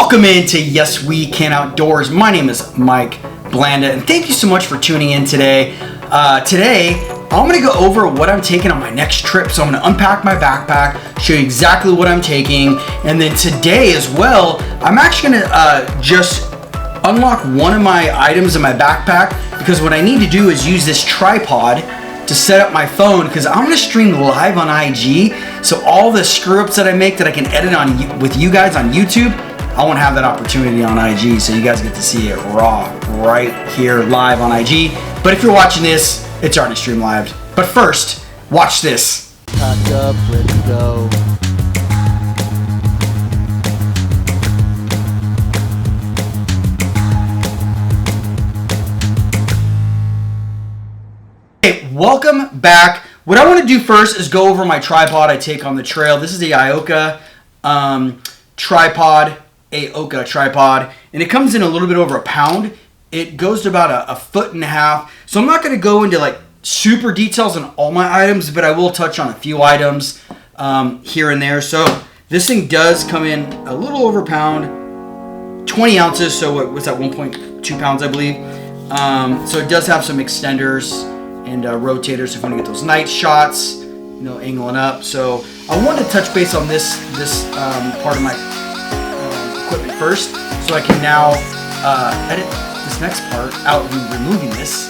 Welcome into Yes We Can Outdoors. My name is Mike Blanda, and thank you so much for tuning in today. Today, I'm gonna go over what I'm taking on my next trip. So I'm gonna unpack my backpack, show you exactly what I'm taking, and then today as well, I'm actually gonna just unlock one of my items in my backpack, because what I need to do is use this tripod to set up my phone, because I'm gonna stream live on IG. So all the screw ups that I make that I can edit on with you guys on YouTube, I won't have that opportunity on IG, so you guys get to see it raw right here live on IG. But if you're watching this, it's already streamed live. But first, watch this. Pack up, ready to go. Okay, welcome back. What I want to do first is go over my tripod I take on the trail. This is the Ioka tripod. Tripod, and it comes in a little bit over a pound. It goes to about a foot and a half. So I'm not going to go into like super details on all my items, but I will touch on a few items here and there. So this thing does come in a little over a pound, 20 ounces. So what's that, 1.2 pounds, I believe. So it does have some extenders and rotators if you want to get those night shots, you know, angling up. So I wanted to touch base on this part of my equipment first, so I can now edit this next part out and removing this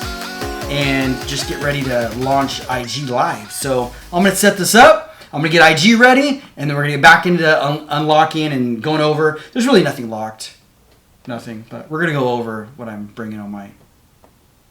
and just get ready to launch IG live. So I'm gonna set this up, I'm gonna get IG ready, and then we're gonna get back into unlocking and going over. There's really nothing locked, nothing, but we're gonna go over what I'm bringing on my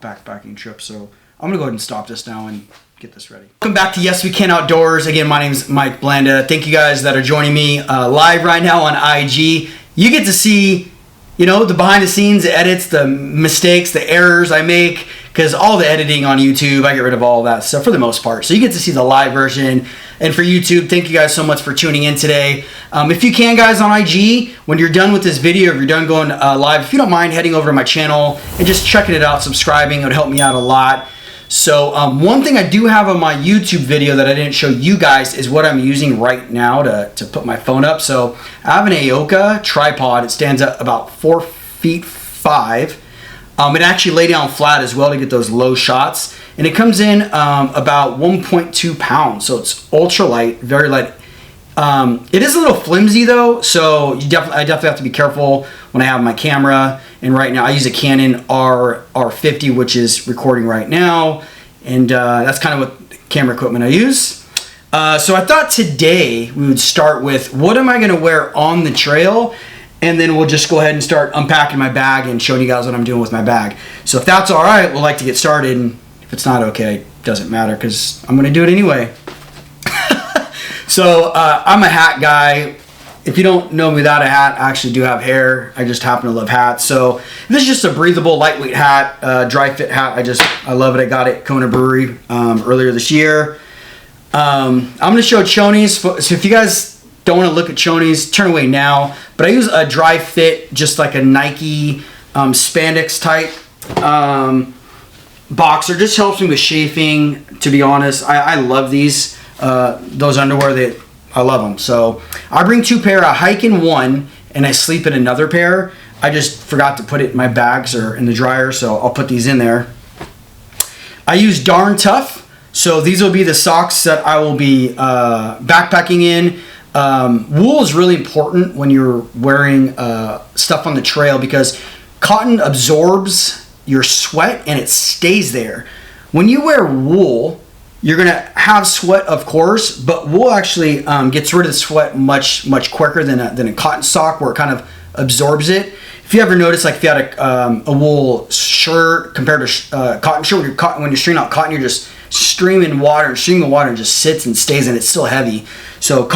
backpacking trip. So I'm gonna go ahead and stop this now and get this ready. Welcome back to Yes We Can Outdoors. Again, my name is Mike Blanda. Thank you guys that are joining me live right now on IG. You get to see, you know, the behind the scenes, the edits, the mistakes, the errors I make, because all the editing on YouTube, I get rid of all that stuff for the most part. So you get to see the live version. And for YouTube, thank you guys so much for tuning in today. If you can, guys, on IG, when you're done with this video, if you're done going live, if you don't mind heading over to my channel and just checking it out, subscribing, it would help me out a lot. So one thing I do have on my YouTube video that I didn't show you guys is what I'm using right now to put my phone up. So I have an Ioka tripod. It stands up about 4'5". It actually lay down flat as well to get those low shots. And it comes in about 1.2 pounds. So it's ultralight, very light. It is a little flimsy though, so I definitely have to be careful when I have my camera. And right now I use a Canon R50, which is recording right now, and that's kind of what camera equipment I use. So I thought today we would start with what am I going to wear on the trail, and then we'll just go ahead and start unpacking my bag and showing you guys what I'm doing with my bag. So if that's all right, we'll like to get started. And if it's not okay, it doesn't matter, because I'm going to do it anyway. So I'm a hat guy. If you don't know me without a hat, I actually do have hair. I just happen to love hats. So this is just a breathable, lightweight hat, dry fit hat. I love it. I got it at Kona Brewery earlier this year. I'm going to show chonies. So if you guys don't want to look at chonies, turn away now. But I use a dry fit, just like a Nike spandex type boxer. Just helps me with chafing, to be honest. I love these. Those underwear, I love them. So I bring two pair. I hike in one and I sleep in another pair. I just forgot to put it in my bags or in the dryer, so I'll put these in there. I use Darn Tough. So these will be the socks that I will be backpacking in. Wool is really important when you're wearing stuff on the trail, because cotton absorbs your sweat and it stays there. When you wear wool, you're gonna have sweat, of course, but wool actually gets rid of the sweat much quicker than a cotton sock, where it kind of absorbs it. If you ever notice, like if you had a wool shirt compared to cotton shirt, when you're stringing out cotton, you're just streaming water and just sits and stays, and it's still heavy. So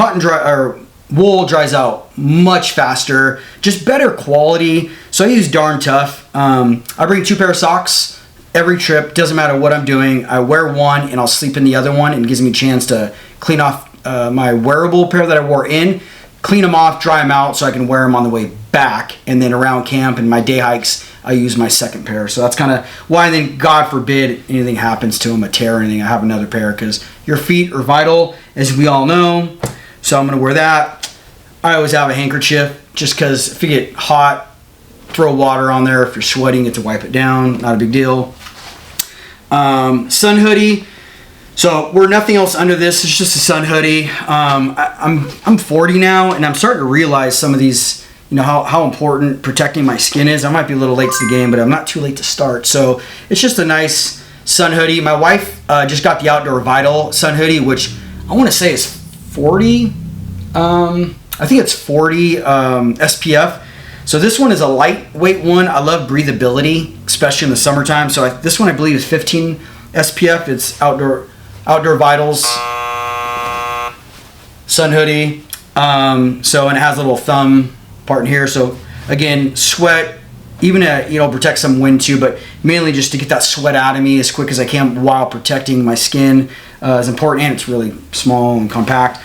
wool dries out much faster, just better quality. So I use Darn Tough. I bring two pair of socks every trip. Doesn't matter what I'm doing. I wear one and I'll sleep in the other one, and it gives me a chance to clean off my wearable pair that I wore in, clean them off, dry them out, so I can wear them on the way back. And then around camp and my day hikes, I use my second pair. So that's kind of why, then God forbid anything happens to them, a tear or anything, I have another pair, because your feet are vital, as we all know. So I'm going to wear that. I always have a handkerchief just because if you get hot, throw water on there. If you're sweating, get to wipe it down. Not a big deal. Sun hoodie. So we're nothing else under this. It's just a sun hoodie. I'm 40 now, and I'm starting to realize some of these, you know, how important protecting my skin is. I might be a little late to the game, but I'm not too late to start. So it's just a nice sun hoodie. My wife just got the Outdoor Vital sun hoodie, which I want to say is 40. I think it's 40 SPF. So this one is a lightweight one. I love breathability, especially in the summertime. So this one I believe is 15 SPF. It's Outdoor Vitals sun hoodie. And it has a little thumb part in here. So again, sweat, even protect some wind too, but mainly just to get that sweat out of me as quick as I can while protecting my skin is important, and it's really small and compact.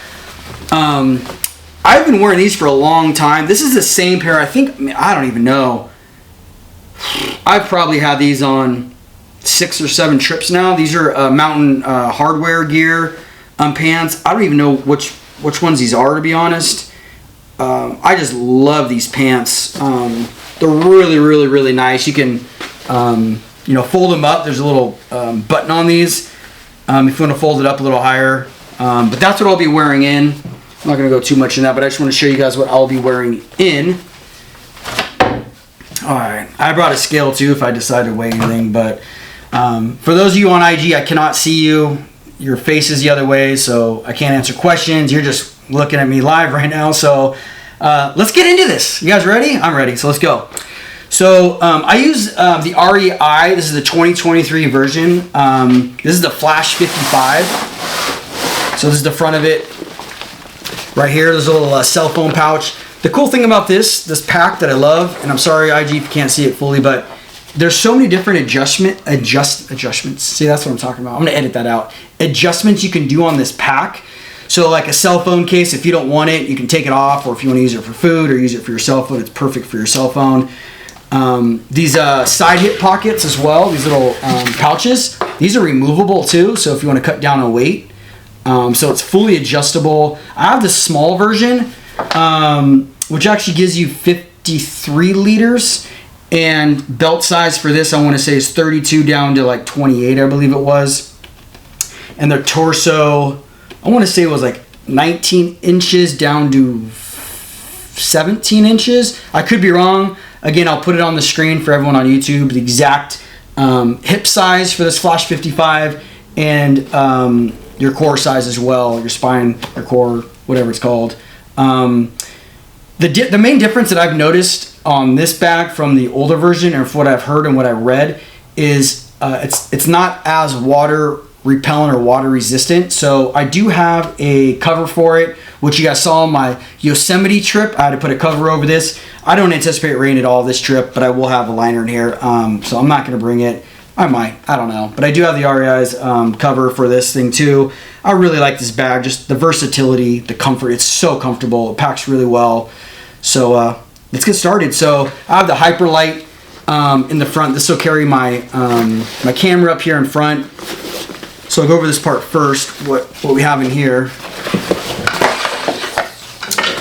I've been wearing these for a long time. This is the same pair. I don't even know. I've probably had these on 6 or 7 trips now. These are mountain hardware gear pants. I don't even know which ones these are, to be honest. I just love these pants. They're really, really, really nice. You can, fold them up. There's a little button on these if you want to fold it up a little higher. But that's what I'll be wearing in. I'm not going to go too much in that, but I just want to show you guys what I'll be wearing in. Alright, I brought a scale too if I decide to weigh anything, but for those of you on IG, I cannot see you. Your face is the other way, so I can't answer questions. You're just looking at me live right now, so let's get into this. You guys ready? I'm ready, so let's go. So I use the REI. This is the 2023 version. This is the Flash 55. So this is the front of it. Right here, there's a little cell phone pouch. The cool thing about this pack that I love, and I'm sorry IG if you can't see it fully, but there's so many different adjustments. See, that's what I'm talking about. I'm gonna edit that out. Adjustments you can do on this pack. So like a cell phone case, if you don't want it, you can take it off, or if you want to use it for food or use it for your cell phone, it's perfect for your cell phone. These side hip pockets as well, these little pouches, these are removable too, so if you want to cut down on weight. So it's fully adjustable. I have the small version, which actually gives you 53 liters, and belt size for this I want to say is 32 down to like 28, I believe it was. And their torso, I want to say it was like 19 inches down to 17 inches. I could be wrong. Again, I'll put it on the screen for everyone on YouTube, the exact hip size for this Flash 55, and your core size as well, your spine, your core, whatever it's called. The main difference that I've noticed on this bag from the older version, or from what I've heard and what I read, is it's not as water repellent or water resistant. So I do have a cover for it, which you guys saw on my Yosemite trip. I had to put a cover over this. I don't anticipate rain at all this trip, but I will have a liner in here, so I'm not going to bring it. I might, I don't know, but I do have the REI's cover for this thing too. I really like this bag, just the versatility, the comfort. It's so comfortable. It packs really well. So let's get started. So I have the Hyperlight in the front. This will carry my my camera up here in front. So I'll go over this part first, what we have in here.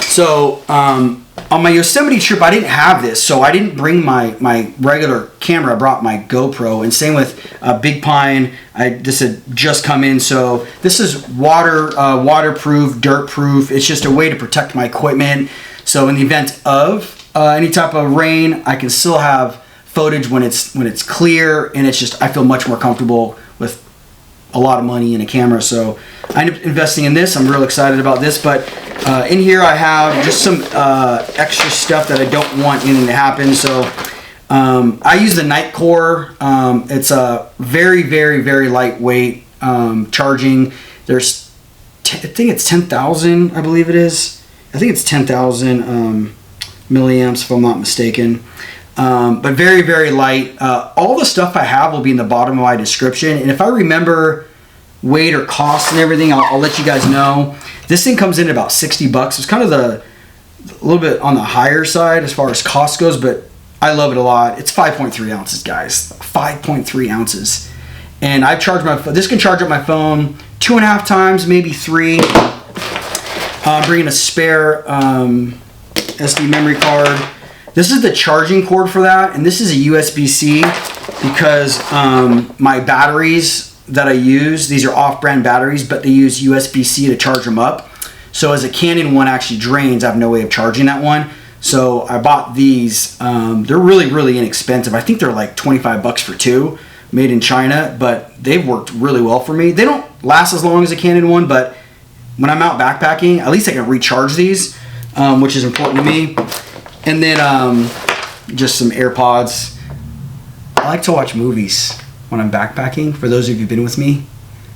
So on my Yosemite trip, I didn't have this, so I didn't bring my regular camera. I brought my GoPro, and same with Big Pine. This had just come in, so this is waterproof, dirt-proof. It's just a way to protect my equipment. So in the event of any type of rain, I can still have footage when it's clear, and it's just I feel much more comfortable with a lot of money in a camera. So I ended up investing in this. I'm real excited about this, but in here I have just some extra stuff that I don't want anything to happen. So I use the Night Core. It's a very, very, very lightweight charging. There's I think it's 10,000, I believe it is. I think it's 10,000 milliamps if I'm not mistaken. But very, very light. All the stuff I have will be in the bottom of my description, and if I remember weight or cost and everything, I'll let you guys know. This thing comes in at about 60 bucks. It's kind of a little bit on the higher side as far as cost goes, but I love it a lot. It's 5.3 ounces, guys. 5.3 ounces. And I've charged my phone. This can charge up my phone 2.5 times, maybe 3. I'm bringing a spare SD memory card. This is the charging cord for that, and this is a USB-C because my batteries that I use, these are off-brand batteries, but they use USB-C to charge them up. So as a Canon one actually drains, I have no way of charging that one. So I bought these. They're really, really inexpensive. I think they're like 25 bucks for two, made in China, but they've worked really well for me. They don't last as long as a Canon one, but when I'm out backpacking, at least I can recharge these, which is important to me. And then just some AirPods. I like to watch movies when I'm backpacking. For those of you who've been with me,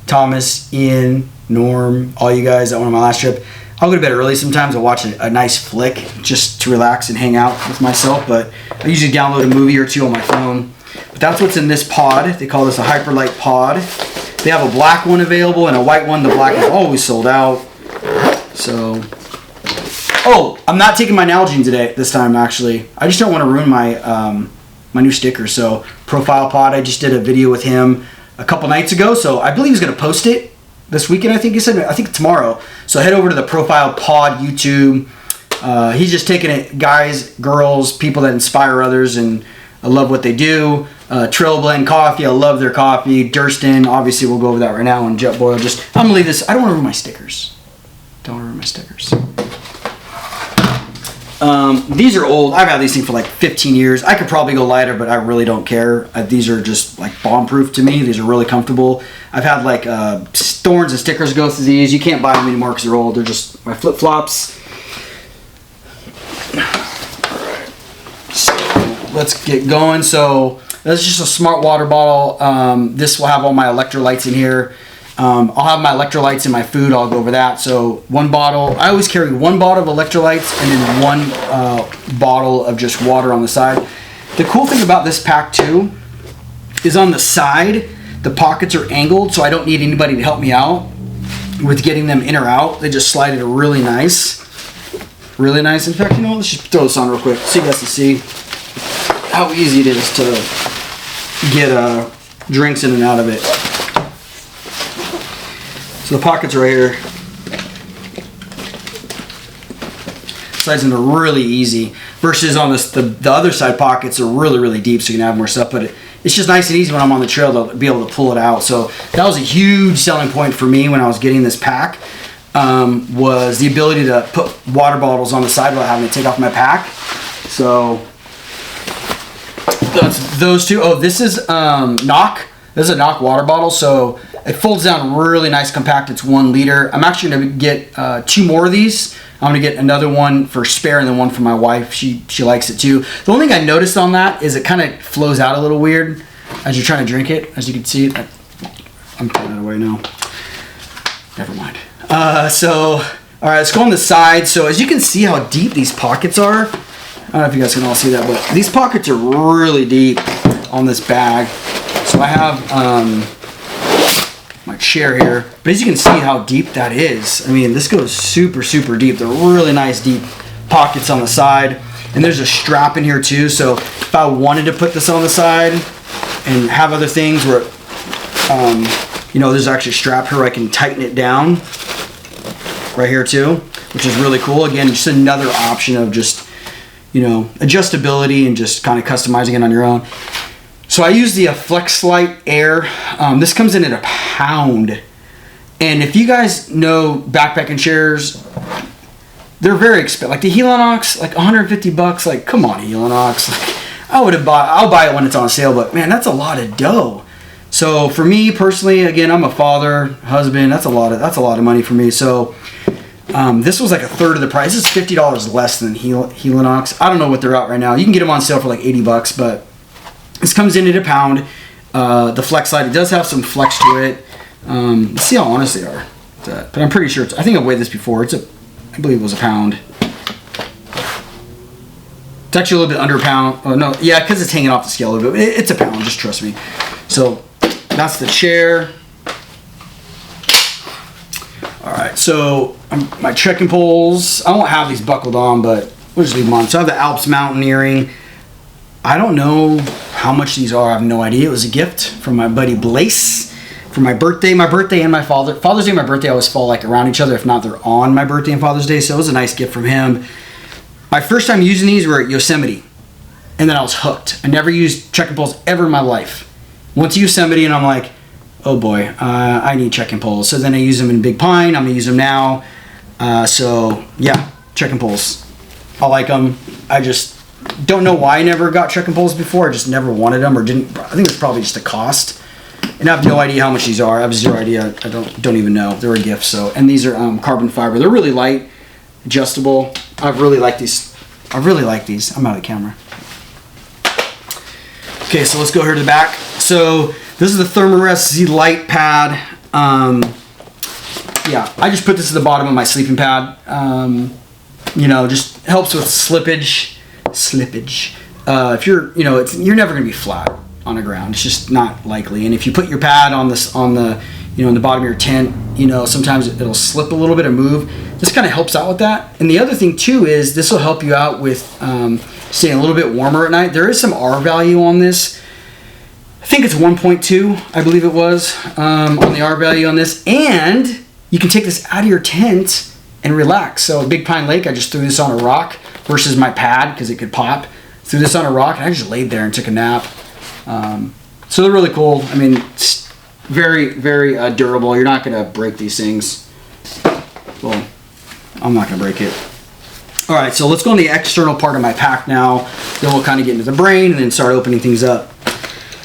Thomas, Ian, Norm, all you guys that went on my last trip, I'll go to bed early sometimes. I'll watch a nice flick just to relax and hang out with myself. But I usually download a movie or two on my phone. But that's what's in this pod. They call this a Hyperlight pod. They have a black one available and a white one. The black is always sold out. So, oh, I'm not taking my Nalgene today this time actually. I just don't want to ruin my my new sticker. So Profile Pod, I just did a video with him a couple nights ago. So I believe he's going to post it this weekend. I think he said, I think tomorrow. So head over to the Profile Pod YouTube. He's just taking it, guys, girls, people that inspire others, and I love what they do. Trail Blend Coffee, I love their coffee. Durston, obviously we'll go over that right now. And Jet Boil, I'm gonna leave this. I don't want to ruin my stickers. Don't want to ruin my stickers. These are old. I've had these things for like 15 years. I could probably go lighter, but I really don't care. These are just like bomb-proof to me. These are really comfortable. I've had like thorns and stickers go through these. You can't buy them anymore because they're old. They're just my flip-flops. Alright, so let's get going. So this is just a smart water bottle. This will have all my electrolytes in here. I'll have my electrolytes in my food. I'll go over that. So one bottle. I always carry one bottle of electrolytes and then one bottle of just water on the side. The cool thing about this pack too is on the side, the pockets are angled, so I don't need anybody to help me out with getting them in or out. They just slide it really nice. Really nice. In fact, you know what? Let's just throw this on real quick so you guys can see how easy it is to get drinks in and out of it. So the pockets right here. Slides in really easy. Versus on this, the other side pockets are really, really deep, so you can have more stuff. But it's just nice and easy when I'm on the trail to be able to pull it out. So that was a huge selling point for me when I was getting this pack. Was the ability to put water bottles on the side without having to take off my pack. So that's those two. Oh, this is Knock. This is a Knock water bottle, so it folds down really nice, compact. It's 1 liter. I'm actually going to get 2 more of these. I'm going to get another one for spare and then one for my wife. She likes it too. The only thing I noticed on that is it kind of flows out a little weird as you're trying to drink it. As you can see, I'm putting it away now. Never mind. So, all right, let's go on the side. So as you can see how deep these pockets are. I don't know if you guys can all see that, but these pockets are really deep on this bag. So I have my chair here, but as you can see how deep that is. I mean, this goes super, super deep. They're really nice deep pockets on the side. And there's a strap in here too. So if I wanted to put this on the side and have other things where, you know, there's actually a strap here where I can tighten it down right here too, which is really cool. Again, just another option of just, you know, adjustability and just kind of customizing it on your own. So I use the FlexLight Air. This comes in at £1. And if you guys know backpacking chairs, they're very expensive. Like the Helinox, like 150 bucks. Like, come on, Helinox. Like, I'll buy it when it's on sale, but man, that's a lot of dough. So for me personally, again, I'm a father, husband. That's a lot of money for me. So this was like a third of the price. It's $50 less than Helinox. I don't know what they're at right now. You can get them on sale for like 80 bucks, but this comes in at £1. The FlexLight, it does have some flex to it. Let's see how honest they are. But I'm pretty sure I think I've weighed this before. I believe it was £1. It's actually a little bit under £1. Oh no, yeah, because it's hanging off the scale a little bit. It's £1, just trust me. So that's the chair. All right, so my trekking poles. I won't have these buckled on, but we'll just leave them on. So I have the Alps Mountaineering. I don't know how much these are. I have no idea. It was a gift from my buddy Blaze for my birthday. My birthday and my Father's Day and my birthday always fall like around each other. If not, they're on my birthday and Father's Day. So it was a nice gift from him. My first time using these were at Yosemite, and then I was hooked. I never used trekking poles ever in my life. Went to Yosemite, and I'm like, oh boy, I need trekking poles. So then I use them in Big Pine. I'm gonna use them now. So yeah, trekking poles. I like them. I just don't know why I never got trekking poles before. I just never wanted them, or didn't. I think it's probably just the cost. And I have no idea how much these are. I have zero idea. I don't even know. They're a gift. So, and these are carbon fiber. They're really light, adjustable. I really like these. I really like these. I'm out of the camera. Okay, so let's go here to the back. So this is the Thermarest Z Light pad. Yeah, I just put this at the bottom of my sleeping pad. You know, just helps with slippage. If you're, you know, you're never gonna be flat on the ground. It's just not likely. And if you put your pad on the, you know, in the bottom of your tent, you know, sometimes it'll slip a little bit and move. This kind of helps out with that. And the other thing too is this will help you out with staying a little bit warmer at night. There is some R value on this. I think it's 1.2, I believe it was, on the R value on this. And you can take this out of your tent and relax. So at Big Pine Lake, I just threw this on a rock versus my pad because it could pop. Threw this on a rock and I just laid there and took a nap. So they're really cool. I mean, it's very, very durable. You're not going to break these things. Well, I'm not going to break it. All right, so let's go on the external part of my pack now. Then we'll kind of get into the brain and then start opening things up.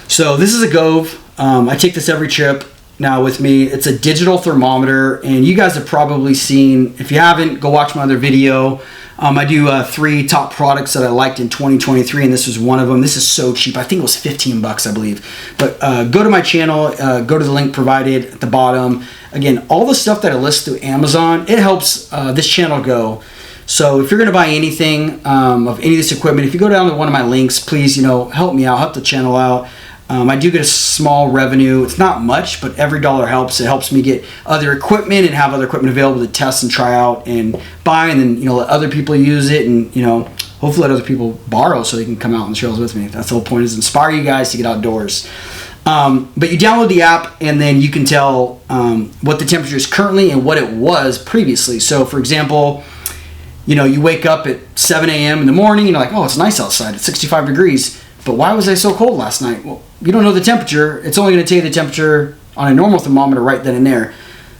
So this is a Gove. I take this every trip now with me. It's a digital thermometer, and you guys have probably seen, if you haven't, go watch my other video. I do 3 top products that I liked in 2023, and this was one of them. This is so cheap. I think it was 15 bucks, I believe. But go to my channel, go to the link provided at the bottom. Again, all the stuff that I list through Amazon, it helps this channel go. So if you're going to buy anything of any of this equipment, if you go down to one of my links, please, you know, help me out, help the channel out. I do get a small revenue. It's not much, but every dollar helps. It helps me get other equipment and have other equipment available to test and try out and buy, and then, you know, let other people use it, and, you know, hopefully let other people borrow so they can come out on the trails with me. That's the whole point, is inspire you guys to get outdoors. But you download the app, and then you can tell what the temperature is currently and what it was previously. So for example, you know, you wake up at 7 a.m. in the morning and you're like, oh, it's nice outside. It's 65 degrees. But why was I so cold last night? Well, you don't know the temperature. It's only going to tell you the temperature on a normal thermometer right then and there.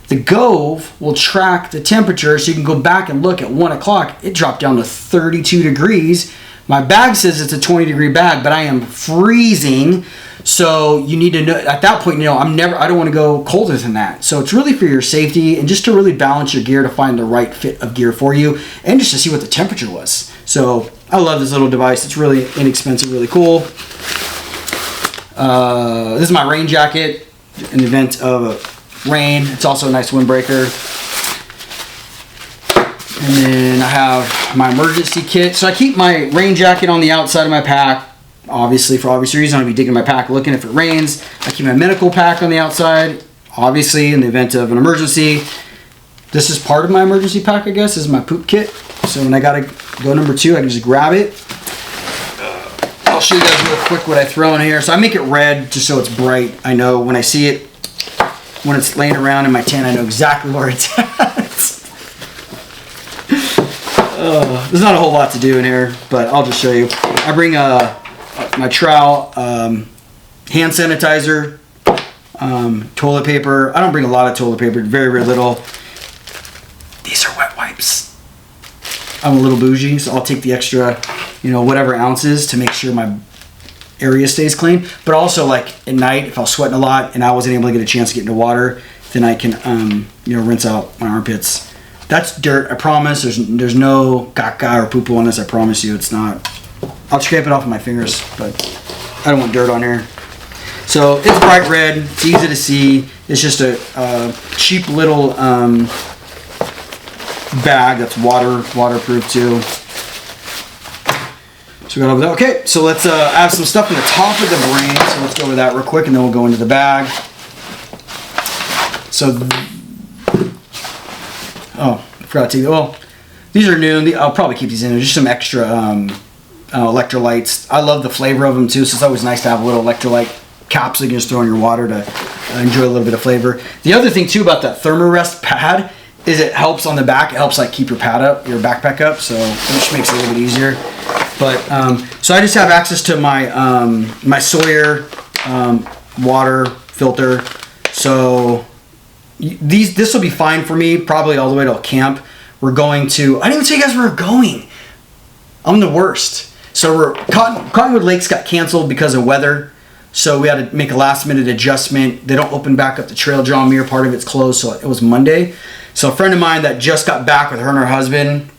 The Gove will track the temperature, so you can go back and look at 1 o'clock. It dropped down to 32 degrees. My bag says it's a 20-degree bag, but I am freezing. So you need to know, at that point, you know, I don't want to go colder than that. So it's really for your safety and just to really balance your gear to find the right fit of gear for you, and just to see what the temperature was. So I love this little device. It's really inexpensive, really cool. This is my rain jacket in the event of rain. It's also a nice windbreaker. And then I have my emergency kit. So I keep my rain jacket on the outside of my pack. Obviously, for obvious reasons, I'll be digging my pack looking if it rains. I keep my medical pack on the outside, obviously, in the event of an emergency. This is part of my emergency pack, I guess. This is my poop kit. So when I gotta go number 2, I can just grab it. I'll show you guys real quick what I throw in here. So I make it red just so it's bright. I know when I see it, when it's laying around in my tent, I know exactly where it's at. There's not a whole lot to do in here, but I'll just show you. I bring my trowel, hand sanitizer, toilet paper. I don't bring a lot of toilet paper, very, very little. These are wet wipes. I'm a little bougie, so I'll take the extra, you know, whatever ounces to make sure my area stays clean. But also, like, at night, if I was sweating a lot and I wasn't able to get a chance to get into water, then I can, you know, rinse out my armpits. That's dirt, I promise. There's no caca or poo-poo on this, I promise you. It's not. I'll scrape it off with my fingers, but I don't want dirt on here. So it's bright red. It's easy to see. It's just a cheap little bag that's waterproof too. So we got over that. Okay, so let's add some stuff in the top of the brain. So let's go over that real quick, and then we'll go into the bag. So, oh, I forgot to take. Well, these are new. I'll probably keep these in. There's just some extra electrolytes. I love the flavor of them too, so it's always nice to have a little electrolyte capsule you can just throw in your water to enjoy a little bit of flavor. The other thing too about that Thermarest pad is it helps on the back. It helps like keep your backpack up, so which makes it a little bit easier. But so I just have access to my my Sawyer water filter. So this will be fine for me, probably all the way to camp. We're going to. I didn't even tell you guys where we're going. I'm the worst. So Cottonwood Lakes got canceled because of weather. So we had to make a last minute adjustment. They don't open back up the trail. John Muir, part of it's closed, so it was Monday. So a friend of mine that just got back with her and her husband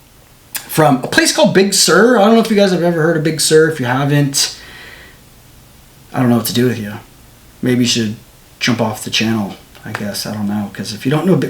from a place called Big Sur. I don't know if you guys have ever heard of Big Sur. If you haven't, I don't know what to do with you. Maybe you should jump off the channel, I guess. I don't know, because if you don't know,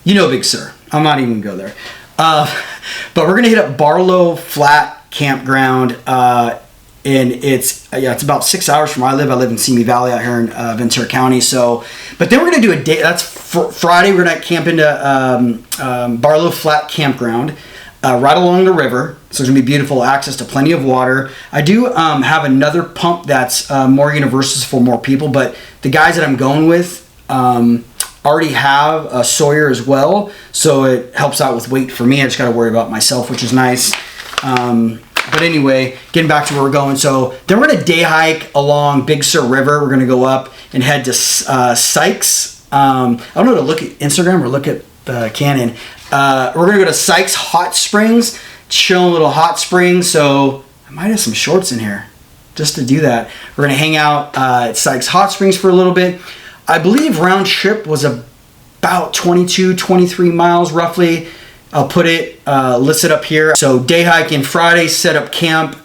you know Big Sur. I'm not even going to go there. But we're going to hit up Barlow Flat Campground. And it's about 6 hours from where I live. I live in Simi Valley out here in Ventura County. So, but then we're going to do a day. That's Friday. We're going to camp into Barlow Flat Campground. Right along the river, so it's gonna be beautiful. Access to plenty of water. I do have another pump that's more universal for more people, but the guys that I'm going with already have a Sawyer as well, so it helps out with weight for me. I just got to worry about myself, which is nice. But anyway, getting back to where we're going. So then we're gonna day hike along Big Sur River. We're gonna go up and head to Sykes. I don't know to look at Instagram or look at the Canon. We're gonna go to Sykes Hot Springs, chill in a little hot springs. So I might have some shorts in here just to do that. We're gonna hang out at Sykes Hot Springs for a little bit. I believe round trip was about 23 miles roughly. I'll put it listed up here. So day hike in Friday, set up camp.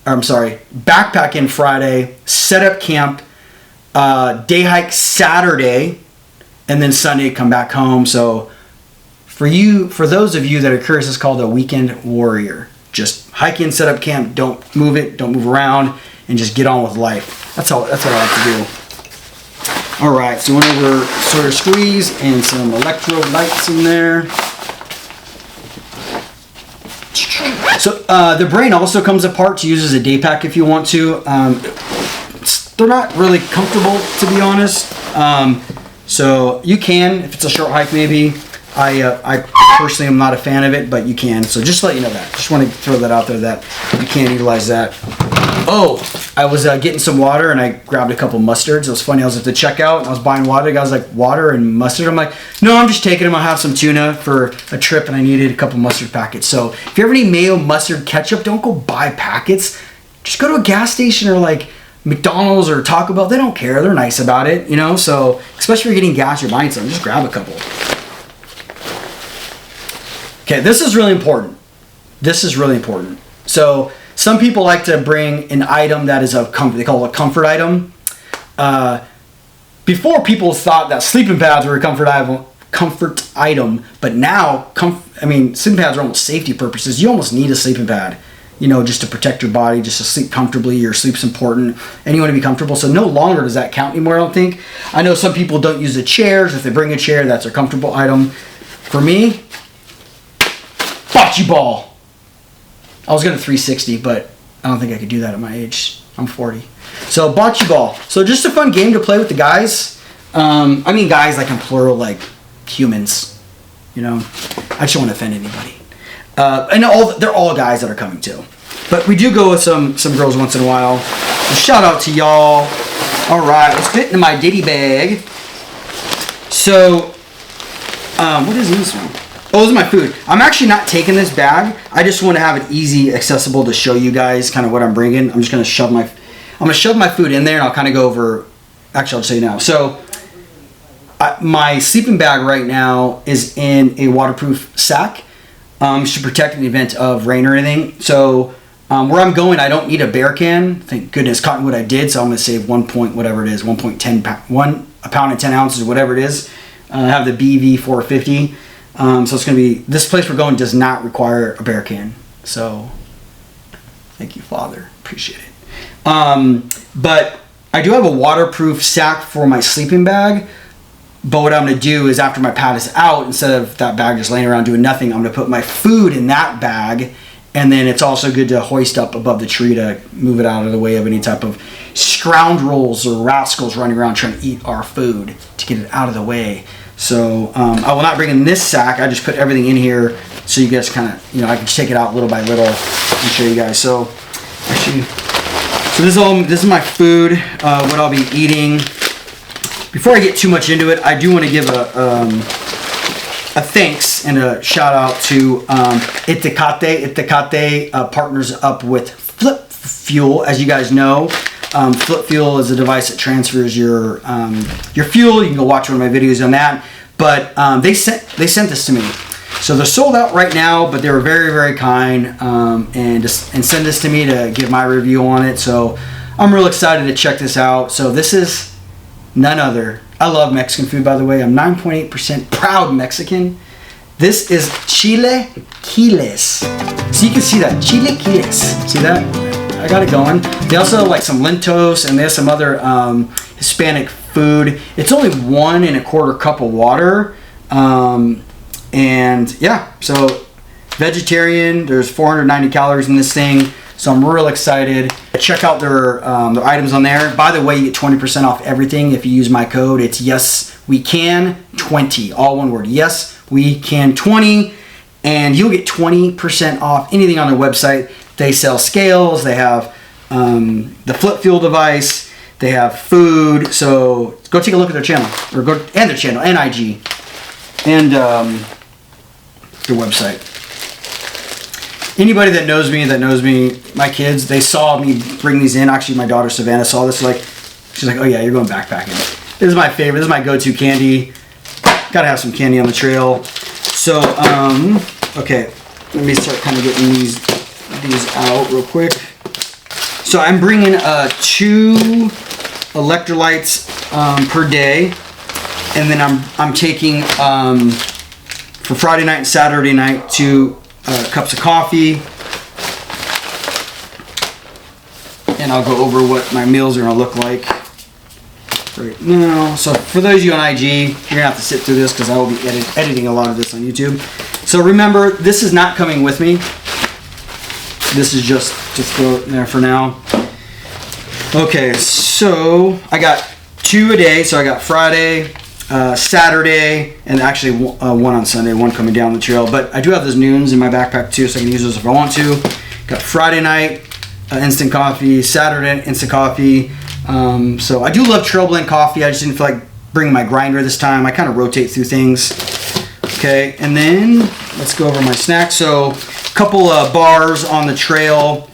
Backpack in Friday, set up camp. Day hike Saturday, and then Sunday come back home. So for those of you that are curious, it's called a weekend warrior. Just hike in, set up camp, don't move it, don't move around, and just get on with life. That's what I like to do. All right, so went over Sawyer Squeeze and some electrolytes in there. So the brain also comes apart to use as a day pack if you want to. They're not really comfortable, to be honest. So you can, if it's a short hike maybe. I personally am not a fan of it, but you can. So just to let you know that. Just want to throw that out there that you can utilize that. Oh, I was getting some water and I grabbed a couple mustards. It was funny. I was at the checkout and I was buying water. The guy was like, water and mustard? I'm like, no, I'm just taking them. I'll have some tuna for a trip and I needed a couple mustard packets. So if you ever need mayo, mustard, ketchup, don't go buy packets. Just go to a gas station or like McDonald's or Taco Bell. They don't care. They're nice about it, you know? So especially if you're getting gas, you're buying something, just grab a couple. Okay, this is really important. This is really important. So some people like to bring an item that is they call it a comfort item. Before people thought that sleeping pads were a comfort item, but now, sleeping pads are almost safety purposes. You almost need a sleeping pad, you know, just to protect your body, just to sleep comfortably. Your sleep's important, and you want to be comfortable. So no longer does that count anymore, I don't think. I know some people don't use the chairs. If they bring a chair, that's a comfortable item. For me, bocce ball. I was going to 360, but I don't think I could do that at my age. I'm 40. So bocce ball. So just a fun game to play with the guys. Guys like in plural, like humans. You know, I just don't want to offend anybody. They're all guys that are coming too. But we do go with some girls once in a while. So shout out to y'all. All right, let's get into my ditty bag. So, what is this one? Oh, this is my food. I'm actually not taking this bag. I just want to have it easy, accessible to show you guys kind of what I'm bringing. I'm just going to shove my food in there and I'll kind of go over. Actually, I'll just say now. So my sleeping bag right now is in a waterproof sack to protect in the event of rain or anything. So where I'm going, I don't need a bear can. Thank goodness, Cottonwood I did. So I'm going to save 1 pound and 10 ounces, whatever it is. I have the BV 450. So it's going to be, this place we're going does not require a bear can. So thank you, Father. Appreciate it. But I do have a waterproof sack for my sleeping bag. But what I'm going to do is after my pad is out, instead of that bag just laying around doing nothing, I'm going to put my food in that bag. And then it's also good to hoist up above the tree to move it out of the way of any type of scoundrels or rascals running around trying to eat our food, to get it out of the way. So I will not bring in this sack. I just put everything in here so you guys kind of, I can take it out little by little and show you guys. So actually, so this is my food, what I'll be eating. Before I get too much into it, I do want to give a thanks and a shout out to Itakate. Itakate partners up with Flip Fuel, as you guys know. Flip Fuel is a device that transfers your fuel. You can go watch one of my videos on that. But they sent this to me. So they're sold out right now, but they were very, very kind and send this to me to give my review on it. So I'm real excited to check this out. So this is none other. I love Mexican food, by the way. I'm 9.8% proud Mexican. This is chile quiles. So you can see that, chile quiles. See that? I got it going. They also have like some lentos and they have some other Hispanic food. It's only 1 1/4 cup of water. And yeah, so vegetarian, there's 490 calories in this thing. So I'm real excited. Check out their items on there. By the way, you get 20% off everything if you use my code. It's YesWeCan20, all one word. YesWeCan20, and you'll get 20% off anything on their website. They sell scales. They have the Flip Fuel device. They have food. So go take a look at their channel, and their channel, and IG, and their website. Anybody that knows me, my kids, they saw me bring these in. Actually, my daughter Savannah saw this. She's like, oh yeah, you're going backpacking. This is my favorite. This is my go-to candy. Gotta have some candy on the trail. So, okay, let me start kind of getting these out real quick. So I'm bringing 2 electrolytes per day, and then I'm taking for Friday night and Saturday night 2 cups of coffee, and I'll go over what my meals are gonna look like right now. So for those of you on IG, you're gonna have to sit through this because I will be editing a lot of this on YouTube. So remember, this is not coming with me. This is just throw it in there for now. Okay, so I got 2 a day. So I got Friday, Saturday, and actually 1 on Sunday, 1 coming down the trail. But I do have those noons in my backpack too, so I can use those if I want to. Got Friday night, instant coffee, Saturday, instant coffee. So I do love trail blend coffee. I just didn't feel like bringing my grinder this time. I kind of rotate through things. Okay, and then let's go over my snacks. So a couple bars on the trail.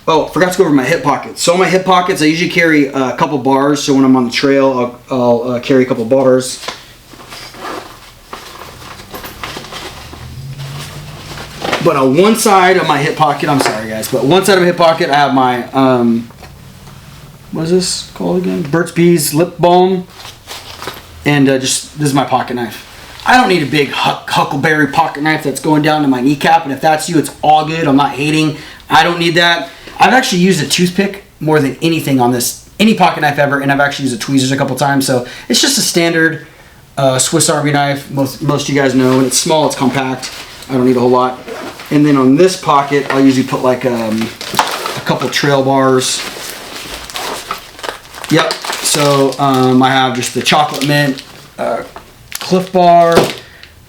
Oh, forgot to go over my hip pockets. So in my hip pockets, I usually carry a couple bars. So when I'm on the trail, I'll carry a couple bars. But on one side of my hip pocket, I'm sorry guys, but one side of my hip pocket, I have my, what is this called again? Burt's Bees lip balm. And this is my pocket knife. I don't need a big huckleberry pocket knife that's going down to my kneecap. And if that's you, it's all good. I'm not hating. I don't need that. I've actually used a toothpick more than anything on any pocket knife ever, and I've actually used a tweezers a couple times. So it's just a standard Swiss Army knife. Most of you guys know, and it's small, it's compact. I don't need a whole lot. And then on this pocket, I'll usually put like a couple trail bars. Yep. So I have just the chocolate mint Cliff Bar.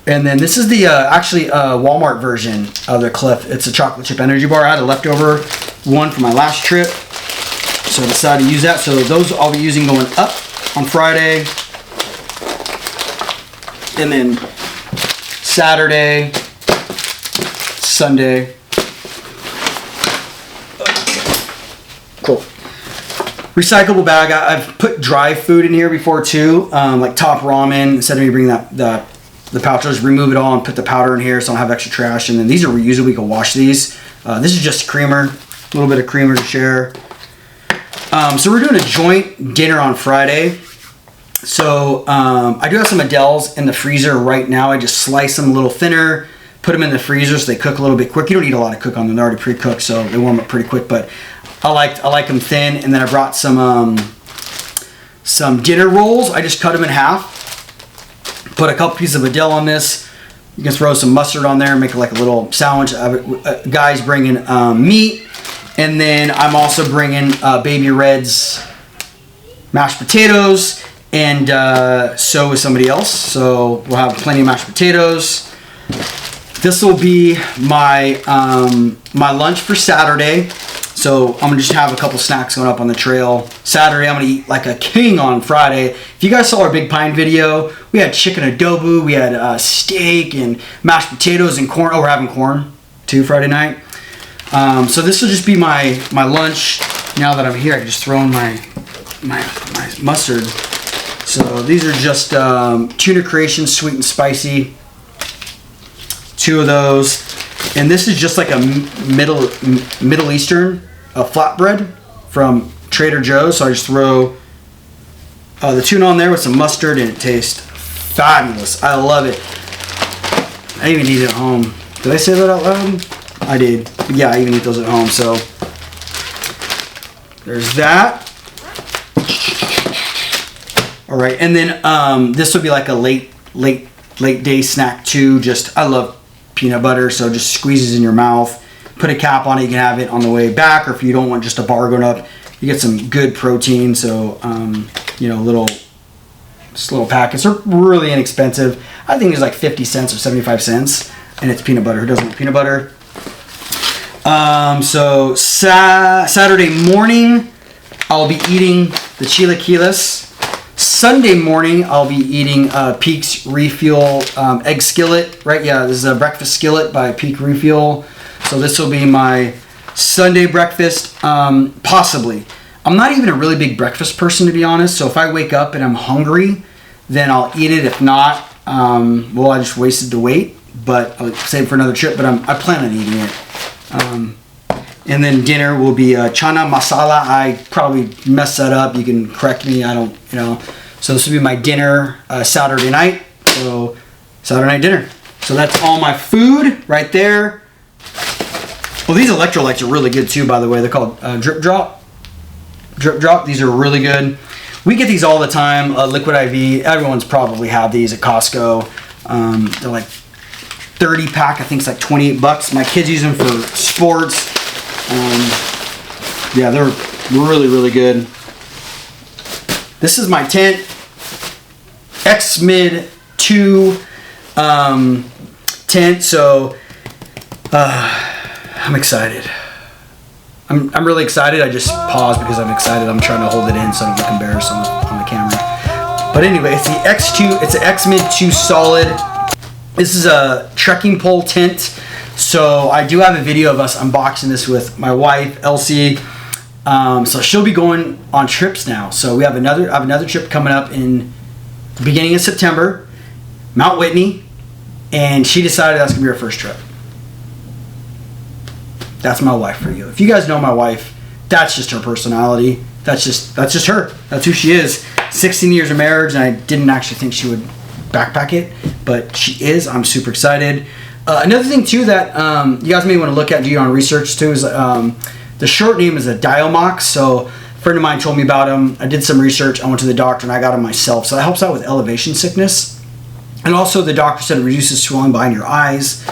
And then this is the Walmart version of the Cliff. It's a chocolate chip energy bar. I had a leftover one from my last trip, so I decided to use that. So those I'll be using going up on Friday, and then Saturday, Sunday. Cool. Recyclable bag. I've put dry food in here before too, like Top Ramen. Instead of me bringing the pouch, I'll just remove it all and put the powder in here so I don't have extra trash. And then these are reusable. We can wash these. This is just creamer, a little bit of creamer to share. So we're doing a joint dinner on Friday. So I do have some Adele's in the freezer right now. I just slice them a little thinner, put them in the freezer so they cook a little bit quick. You don't need a lot to cook on them. They're already pre-cooked, so they warm up pretty quick. But I like them thin. And then I brought some dinner rolls. I just cut them in half. Put a couple pieces of Adele on this. You can throw some mustard on there and make it like a little sandwich. Guys bringing meat. And then I'm also bringing Baby Red's mashed potatoes and so is somebody else. So we'll have plenty of mashed potatoes. This will be my my lunch for Saturday. So I'm gonna just have a couple snacks going up on the trail. Saturday, I'm gonna eat like a king on Friday. If you guys saw our Big Pine video, we had chicken adobo, we had steak and mashed potatoes and corn. Oh, we're having corn too Friday night. So this will just be my lunch. Now that I'm here, I can just throw in my mustard. So these are just tuna creations, sweet and spicy. 2 of those. And this is just like a Middle Eastern flatbread from Trader Joe's. So I just throw the tuna on there with some mustard, and it tastes fabulous. I love it. I even eat it at home. Did I say that out loud? I did. Yeah, I even eat those at home. So there's that. All right, and then this would be like a late day snack too. Just, I love peanut butter, so just squeezes in your mouth. Put a cap on it. You can have it on the way back, or if you don't want just a bar going up, you get some good protein. So you know, little packets are really inexpensive. I think it's like 50 cents or 75 cents, and it's peanut butter. Who doesn't like peanut butter? So Saturday morning, I'll be eating the chilaquiles. Sunday morning, I'll be eating Peak's Refuel egg skillet. Right? Yeah, this is a breakfast skillet by Peak Refuel. So this will be my Sunday breakfast, possibly. I'm not even a really big breakfast person, to be honest. So if I wake up and I'm hungry, then I'll eat it. If not, well, I just wasted the weight. But I'll save it for another trip. But I plan on eating it. And then dinner will be chana masala. I probably messed that up. You can correct me. I don't, you know. So this will be my dinner Saturday night. So Saturday night dinner. So that's all my food right there. Well, these electrolytes are really good too, by the way. They're called Drip Drop. Drip Drop. These are really good. We get these all the time. Liquid IV. Everyone's probably had these at Costco. They're like 30 pack. I think it's like 28 bucks. My kids use them for sports. Yeah, they're really, really good. This is my tent. X-Mid 2 tent. So I'm excited. I'm really excited. I just paused because I'm excited. I'm trying to hold it in so I don't get embarrassed on the camera. But anyway, it's the X2. It's an X-Mid 2 solid. This is a trekking pole tent. So I do have a video of us unboxing this with my wife, Elsie. So she'll be going on trips now. So I have another trip coming up in the beginning of September, Mount Whitney, and she decided that's gonna be her first trip. That's my wife for you. If you guys know my wife, that's just her personality. That's just her. That's who she is. 16 years of marriage, and I didn't actually think she would backpack it, but she is. I'm super excited. Another thing too that you guys may want to look at, do your own research too, is the short name is a Diomox. So a friend of mine told me about him. I did some research. I went to the doctor and I got him myself. So that helps out with elevation sickness. And also the doctor said it reduces swelling behind your eyes.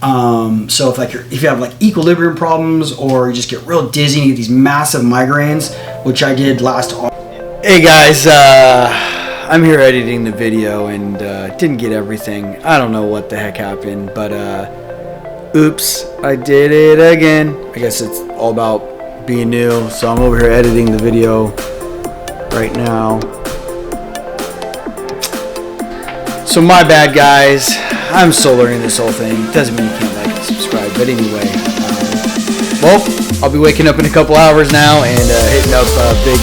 So if you have like equilibrium problems, or you just get real dizzy and you get these massive migraines, which I did last August. Hey guys, I'm here editing the video and didn't get everything. I don't know what the heck happened, but oops, I did it again. I guess it's all about being new, so I'm over here editing the video right now. So my bad, guys. I'm still learning this whole thing. Doesn't mean you can't like and subscribe, but anyway. Well, I'll be waking up in a couple hours now and hitting up Big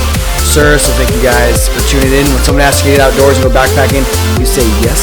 Sur. So thank you guys for tuning in. When someone asks you to get outdoors and go backpacking, you say yes.